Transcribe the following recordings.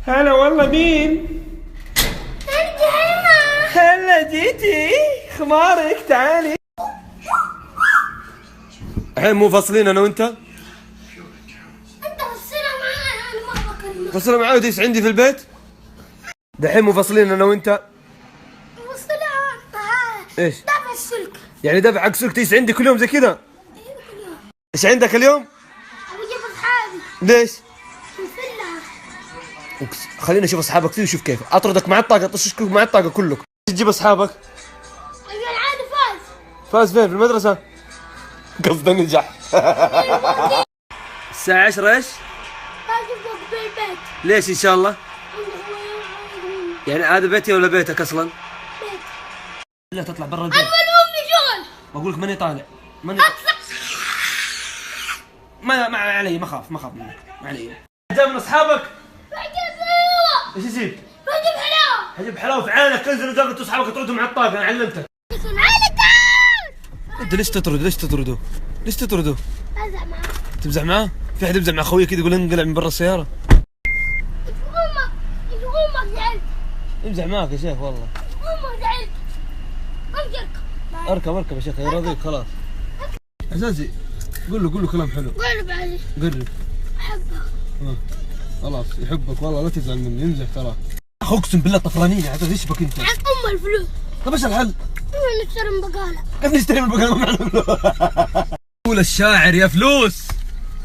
هلا والله مين؟ انت هنا؟ هلا جيتي خمارك تعالي. الحين مو فاصلين انا وانت؟ انت فصلها معايا انا ما بكلمك. فاصلة معاي وديس عندي في البيت؟ دحين مو فاصلين انا وانت؟ فصلها تعال. ايش؟ دافع السلك. يعني دافع عكس سلك تيس عندي كل يوم زي كذا؟ ايوه كل يوم. ايش عندك اليوم؟ ابي اجيب اصحابي. ليش؟ نفلها. خليني اشوف اصحابك فيه وشوف كيف اطردك مع الطاقه طششكم مع الطاقه كلكم. تجيب اصحابك؟ ايوه العادي فاز. فاز فين؟ في المدرسه؟ قصده نجح. الساعه 10 ايش؟ فاز يبقى بالبيت. ليش ان شاء الله؟ يعني هذا بيتي ولا بيتك اصلا؟ بيت. لا تطلع برا البيت. انا امي شغل. بقول لك ماني طالع. ماني اطلع. ما علي ما اخاف منك ما علي. جاب من اصحابك؟ ايوه. ايش يجيب؟ بجيب حلاوه. حجيب حلاوه في عينك تنزل وتاخذ انت واصحابك تقعدوا مع الطاقه انا علمتك. تعال تعال. انت ليش تطرد؟ ليش تطردوا؟ ليش تطردوا؟ ازعل معاه. تمزح معاه؟ في احد يمزح مع خويه كذا يقول انقلع من برا السياره؟ امك زعلت. يمزح معك يا شيخ والله. امك زعلت. اركب يا شيخ يرضيك خلاص. اساسي قول له كلام حلو. قرب علي. قرب. احبك. خلاص يحبك والله لا تزعل مني يمزح ترى. اقسم بالله طفرانين عاد ايش بك انت؟ عن الفلوس. طيب ايش الحل؟ نشتري من بقاله. كيف نشتري من البقاله ما معنا فلوس؟ قول الشاعر يا فلوس.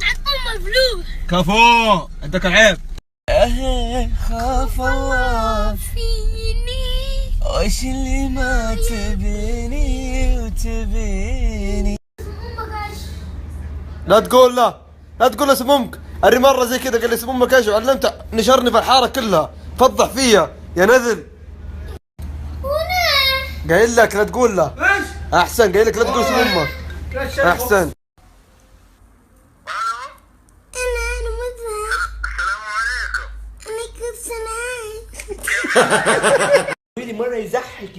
عن الفلوس. كفو عندك العيب. خاف الله فيني. وش اللي ما تبيني وتبيني. لا تقول اسم امك. اري مره زي كذا قال لي اسم امك ايش وعلمته نشرني في الحاره كلها فضح فيا يا نذل. قايل لك لا تقول له. ايش؟ احسن قايل لك لا تقول اسم امك. احسن. انا مزهق. السلام عليكم. عليكم السلام. لي مره يزحك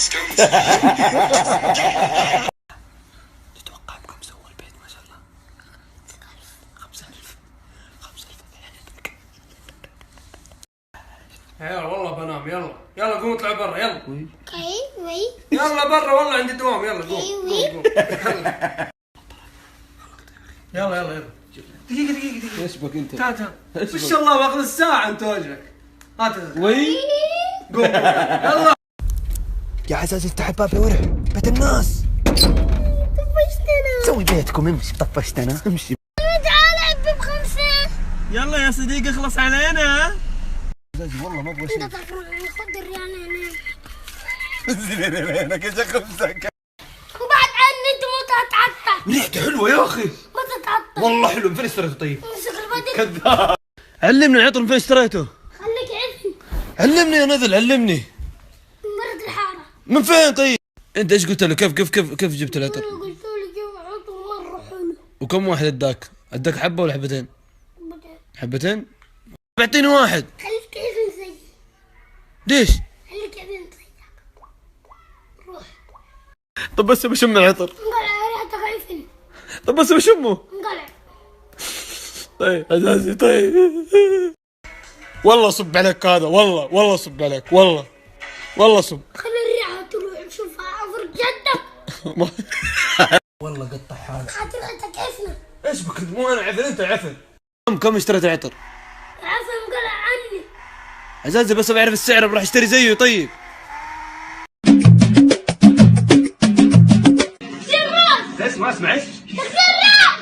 شنبك. تتوقع كم سوى البيت ما شاء الله؟ 5000 يلا والله بنام يلا قوم اطلع برا يلا. وي. يلا برا والله عندي دوام يلا قوم. يلا دقيقة ايش بك انت؟ تعال ما شاء الله واخذ الساعة انت وجهك. هات وي قوم يلا يا عزازي افتح الباب يا ورع بيت الناس. طفشتنا. سوي بيتكم امشي طفشتنا امشي. تعال عبي ب5. يلا يا صديقي اخلص علينا. عزازي والله ما ابغى شيء. انت تفرق خد الريال هنا. انزل عينك ايش اخبزك. وبعد عني انت مو تتعطل. ريحته حلوة يا اخي. ما تتعطل. والله حلو من فين اشتريته طيب؟ امسك البدن. كذاب. علمني العطر من فين اشتريته؟ خليك علم. علمني يا نذل علمني. من برد الحارة. من فين طيب؟ انت ايش قلت له؟ كيف جبت العطر؟ انا قلت له جيب عطر مرة حلو. وكم واحد اداك؟ اداك حبة ولا حبتين؟ حبتين؟ بعطيني واحد. خليك علم زي. ليش؟ خليك علم زي. روح. طب بس بشم العطر. انقلع ريحتك عفن. طب بس بشمه. انقلع. طيب عزازي طيب. والله صب عليك هذا والله صب عليك والله صب. خلي الريحة تروح نشوفها عفر جدك. والله قطع حالك. خاطر ريحتك عفنة. ايش بك مو انا عفن انت عفن. كم اشتريت عطر؟ عفن انقلع عني. عزازي بس بعرف السعر بروح اشتري زيه طيب. ما اسمع ايش؟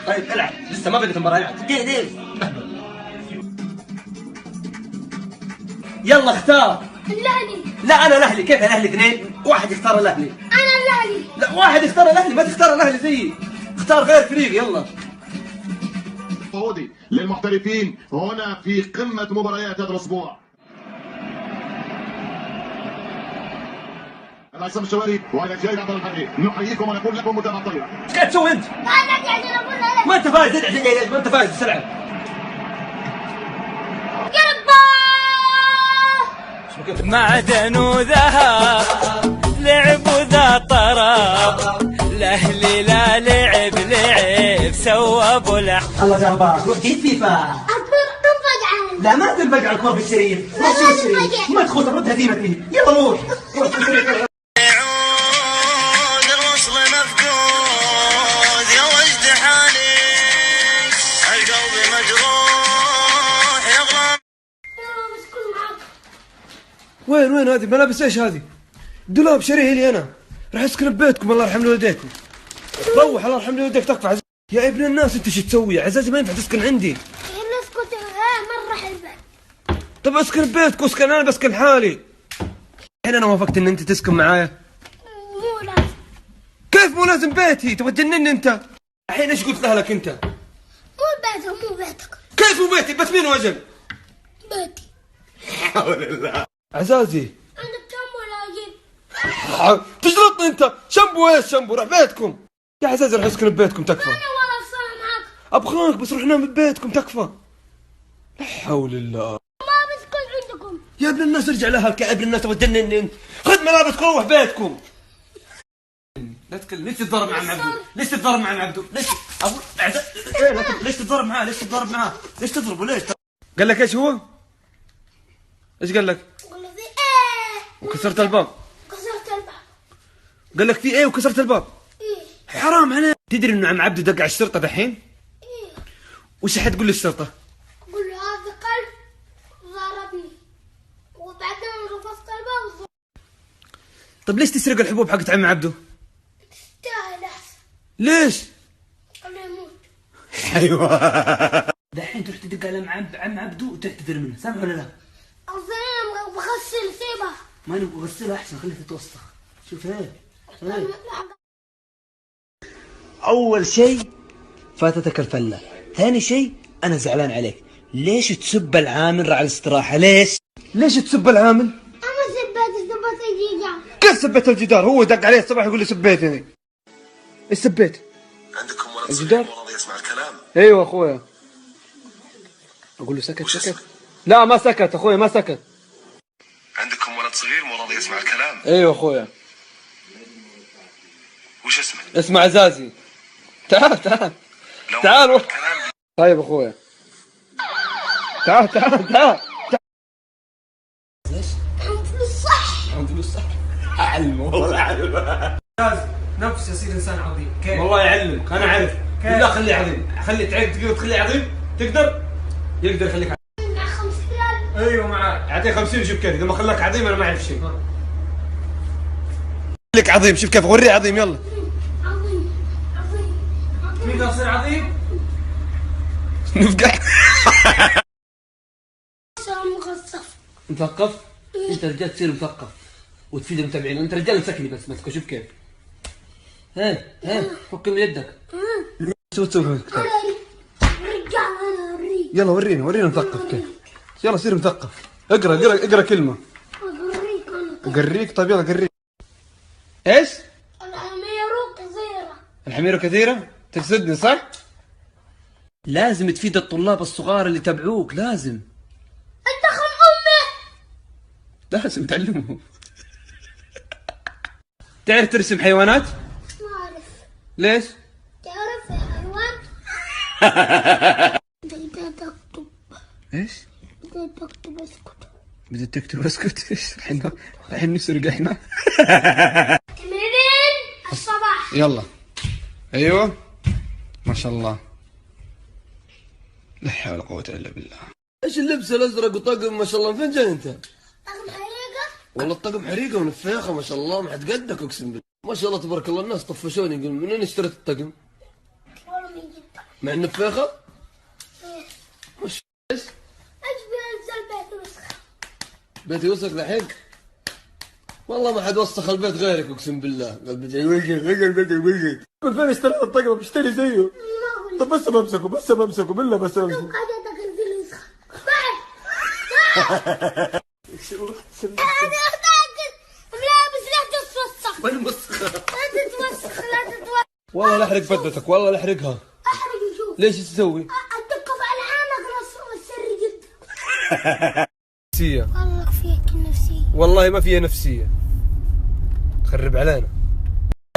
طيب العب لسه ما بدت المباراة العب. يلا اختار. الاهلي. لا انا الاهلي. كيف الاهلي اثنين؟ واحد يختار الاهلي. انا الاهلي. لا واحد يختار الاهلي ما تختار الاهلي زيي. اختار غير فريق يلا. سعودي للمحترفين هنا في قمة مباريات هذا الأسبوع. العصام الشوالي وإلى جاي عبد الحميد نحييكم ونقول لكم متابعة طيبة. ايش قاعد تسوي انت؟ انا قاعد اقول لك. ما انت فايز ادعي ما انت فايز بسرعة. معدن وذهب لعب ذا طريق. خراب، الاهلي لا لعب سوى ابو لحم. الله جبارك، روح جيب فيفا. لا ما تنبق على الكوب الشريف، روح شوف الشريف، ما تخوض الرد هزيمتي، يلا روح روح الشريف. يعود الوصل مفقود يا وجد حالي، القلب مجروح يغرم. وين هذه ملابس؟ ايش هذه؟ دولاب شاريه لي انا، راح اسكن ببيتكم الله يرحم والديكم. روح الله يرحم والديك تكفى. يا ابن الناس انت شو تسوي؟ عزازي ما ينفع تسكن عندي. اسكت مرة حلوة. طب اسكن ببيتك واسكن، انا بسكن حالي. الحين انا وافقت ان انت تسكن معايا. مو لازم. كيف مو لازم بيتي؟ تبغى تجنني انت؟ الحين ايش قلت لك انت؟ مو بيتك مو بيتك. كيف مو بيتي؟ بس مين وجل؟ بيتي. حول الله. عزازي عندك كم ولا اجيب؟ تجلطني انت. شامبو ايش شامبو؟ روح بيتكم يا عزازي، روح اسكن ببيتكم تكفى. انا ولا صار معك. ابغاك بس روح نام ببيتكم تكفى. لا حول الله. ما بسكن عندكم. يا ابن الناس ارجع لها يا ابن الناس، تبغى تجنني انت. خذ ملابسك وروح بيتكم. لا تتكلم. ليش تتضارب مع عبدو؟ ليش تتضارب مع عبدو؟ ليش؟ ليش تتضارب معاه؟ ليش تتضارب معاه؟ ليش تضربه؟ ليش؟ قال لك ايش هو؟ ايش قال لك؟ قال لي ايه. وكسرت الباب. كسرت الباب. قال لك في ايه وكسرت الباب؟ ايه. حرام عليك. تدري انه عم عبدو دق على الشرطه دحين؟ ايه. وش حتقول للشرطه؟ قول له هذا قلب ضربني وبعدين رفضت الباب. طب ليش تسرق الحبوب حقت عم عبدو؟ تستاهل احسن. ليش؟ قال له يموت. ايوه. دحين تروح تدق على عم عبدو وتعتذر منه، سامع ولا لا؟ أصلاً بغسل سيبها. ما نبغى غسلها احسن، خليها تتوسخ. شوف هيك. اول شيء فاتتك الفله، ثاني شيء انا زعلان عليك. ليش تسب العامل على الاستراحه؟ ليش تسب العامل؟ أنا سبيت الجدار. كيف سبيت الجدار؟ هو دق عليه الصباح يقول لي سبيتني. ايش سبيت؟ عندكم ولد الجدار؟ صغير راضي يسمع الكلام. ايوه اخويا. اقول له سكت. لا ما سكت اخويا، ما سكت. عندكم ولد صغير مو راضي يسمع الكلام. ايوه اخويا. وش اسمه؟ اسمه عزازي. تعال طيب اخويا. تعال. عن فلوس صح. عن فلوس صح. اعلم والله اعلم. نفس يصير انسان عظيم. كيف؟ والله يعلمك انا اعرف. لا خليه عظيم، خليه تقدر تخليه عظيم؟ يقدر يخليك عظيم. مع 5 ريال. ايوه معاه، اعطيه 50 شوف كيف. اذا ما خلاك عظيم انا ما اعرف شيء. خليك عظيم، شوف كيف وريه عظيم. يلا عظيم. تقدر تصير عظيم؟ نفقع. صار مغصف. مثقف؟ انت رجال تصير مثقف وتفيد المتابعين. انت رجال مسكني بس مسكه. شوف كيف. ها فك من يدك. شو تسوي في الكتاب؟ رجال انا اوريك. يلا ورينا مثقف كيف. يلا صير مثقف. اقرا كلمه. اوريك انا. اقريك. طيب يلا قريك. ايش؟ الحمير كثيرة. الحمير كثيرة؟ تقصدني صح؟ لازم تفيد الطلاب الصغار اللي تبعوك، لازم. انت خل امي. لازم تعلمهم. تعرف ترسم حيوانات؟ ما اعرف. ليش؟ تعرف يا حيوان؟ بديت اكتب. ايش؟ بديت اكتب اسكت. بدك تكتب اسكت؟ ايش الحين نسرق احنا؟ تمرين الصباح. يلا. ايوه ما شاء الله. لا حول ولا قوة الا بالله. ايش اللبس الازرق وطقم ما شاء الله؟ من فين جاي انت؟ طقم حريقة. والله الطقم حريقه ونفيخه ما شاء الله، ما حد قدك اقسم بالله. ما شاء الله تبارك الله. الناس طفشوني يقولون من وين اشتريت الطقم؟ والله من جدة. مع النفيخه؟ ايه. وش ايش؟ اجبر انزل بيت وسخ. بيتي وسخ دحين؟ والله ما حد وسخ البيت غيرك اقسم بالله. قال بيجي بيتي وجهي. من فين اشتريت الطقم؟ بشتري زيه. طب بس بمسكه بالله بس بمسكه. قاعدة تغسل وسخ. بعد. انا اتاكد ملابس لا تتوسخ. وين مسخه؟ لا تتوسخ. والله لا احرق بدتك، والله لا احرقها. احرق شوف. ليش تسوي؟ اتدقف على عينك والسر جدا. نفسية. والله فيك النفسية. والله ما فيها نفسية. تخرب علينا.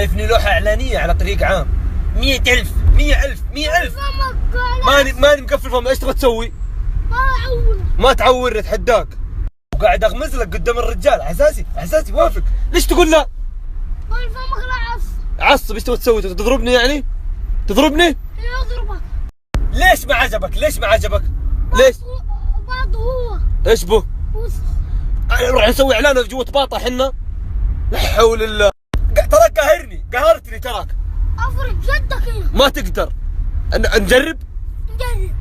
شايفني لوحة إعلانية على طريق عام 100,000 100,000 100,000 ماني مقفل فمك. ايش تبغى تسوي؟ ما اعور. ما تعور اتحداك. وقاعد اغمز لك قدام الرجال. عساسي وافق. ليش تقول لا؟ قول فمك لا عصب. ايش تبغى تسوي؟ تضربني يعني؟ تضربني؟ اضربك. ليش ما عجبك؟ ليش؟ باط هو. ايش بو؟ وسخ. نروح نسوي اعلان في جوة باطة حنا؟ لا حول الله. تراك قهرتني تراك. افرق جدك هنا. ما تقدر. نجرب؟ نجرب.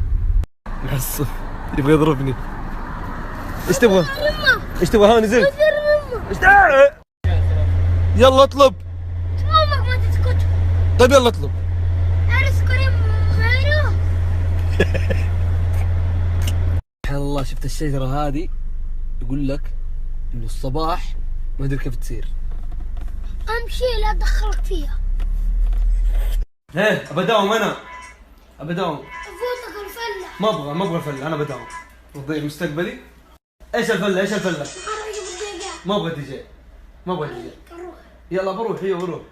معصب يبغى يضربني. ايش تبغى؟ ايش تبغى؟ ها نزلت. ايش يلا اطلب. امك ما تسكت. طيب يلا اطلب. ايس كريم غيره. سبحان الله. شفت الشجرة هذه يقول لك انه الصباح ما ادري كيف تصير. امشي لا ادخلك فيها. ايه ابداوم انا. ابداوم. فوتك الفله. ما ابغى الفله. انا بداوم. تضيع مستقبلي. ايش الفله؟ ما ابغى دي جي. يلا بروح. بروح.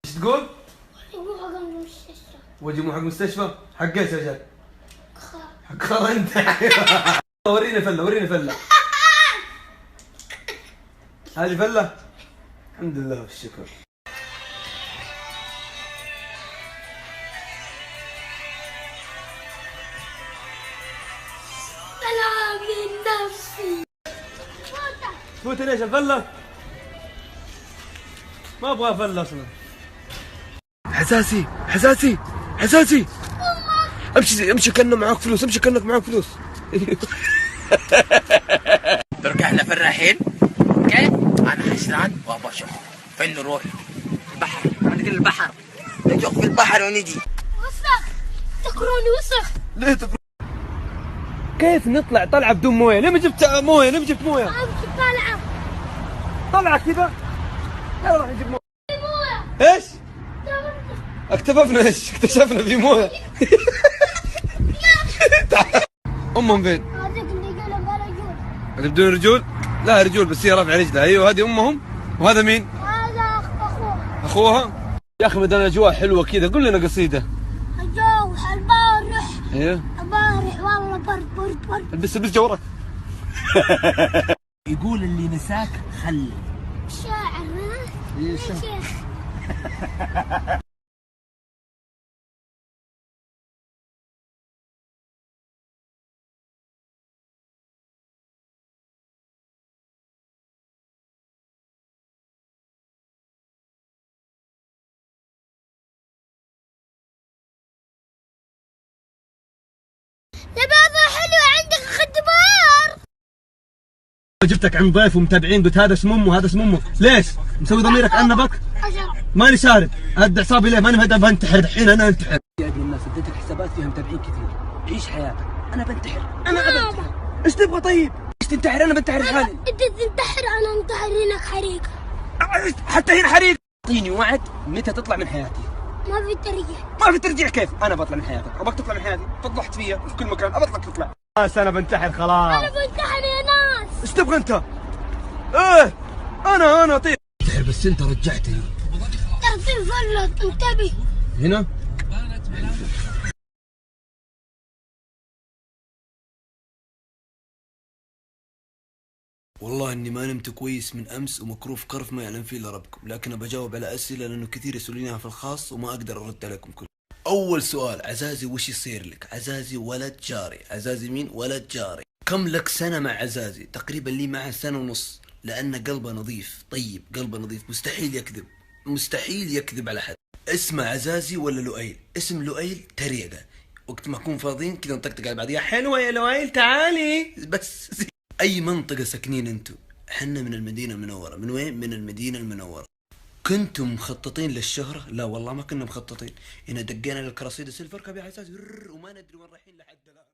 ايش تقول؟ واجي مو حق مستشفى. حق ايش يا رجال؟ حق خار انت. وريني فله. هذه فله. الحمد لله والشكر. انا من نفسي. فوت ليش الفله؟ ما ابغى فله اصلا. حساسي. امشي كأنه معاك فلوس. رجعنا في الرحيل. اوكي انا حشران وابغى اشوف فين نروح. البحر. عندك البحر. نجوق في البحر ونجي. وسخ. تكروني وسخ. ليه تفرق؟ كيف نطلع طلعه بدون مويه؟ ليه ما جبت مويه؟ امشي طلع كذا. يلا راح نجيب مويه. ايش؟ اكتشفنا في مويه. امهم فين؟ هذيك اللي قالوا رجول. هذه بدون رجول؟ لا رجول بس هي رافعه رجلها. ايوه هذه امهم. وهذا مين؟ هذا اخوها. يا اخي بدل الاجواء حلوه كذا قول لنا قصيده. الجو البارح. ايوه البارح والله برد. البس جورك. يقول اللي نساك خلي. شاعر ها؟ ايه شاعر. لبابا حلو عندك خدمار. جبتك عند ضيف ومتابعين قلت هذا اسم امه هذا اسم امه. ليش؟ مسوي ضميرك عنبك؟ ماني شارب. هد اعصابي ليه؟ ماني مهدى بنتحر الحين. انا انتحر. يا ابن الناس اديت الحسابات فيها متابعين كثير. عيش حياتك. انا بنتحر. ايش تبغى طيب؟ ايش تنتحر؟ انا بنتحر لحالي. انت تنتحر انا انتحر هناك حريقه. حتى هنا حريق. اعطيني وعد متى تطلع من حياتي. ما في ترجيع كيف؟ انا بطلع من حياتك. ابغاك تطلع من حياتي. فضحت فيا في كل مكان. ابغاك تطلع. انا بنتحر خلاص. انا بنتحر يا ناس. ايش تبغى انت؟ ايه انا طيب. بس انت رجعتني. ترتيب فله انتبه. هنا والله اني ما نمت كويس من امس ومكروف كرف ما يعلم فيه الا ربكم. لكن بجاوب على اسئله لانه كثير يسالونيها في الخاص وما اقدر ارد عليكم كل. اول سؤال. عزازي وش يصير لك؟ عزازي ولد جاري. عزازي مين؟ ولد جاري. كم لك سنه مع عزازي؟ تقريبا لي معه سنه ونص. لأن قلبه نظيف. طيب قلبه نظيف مستحيل يكذب على حد. اسمه عزازي ولا لؤيل؟ اسم لؤيل تريقة. وقت ما نكون فاضيين كذا نطقطق على بعض. يا حلوة يا لؤيل تعالي بس. أي منطقة ساكنين أنتم؟ حنا من المدينة المنورة. من وين؟ من المدينة المنورة. كنتم مخططين للشهرة؟ لا والله ما كنا مخططين. هنا دقينا للكراسيد السيلفر كابي عزازي وما ندري وين رايحين لحد الآن.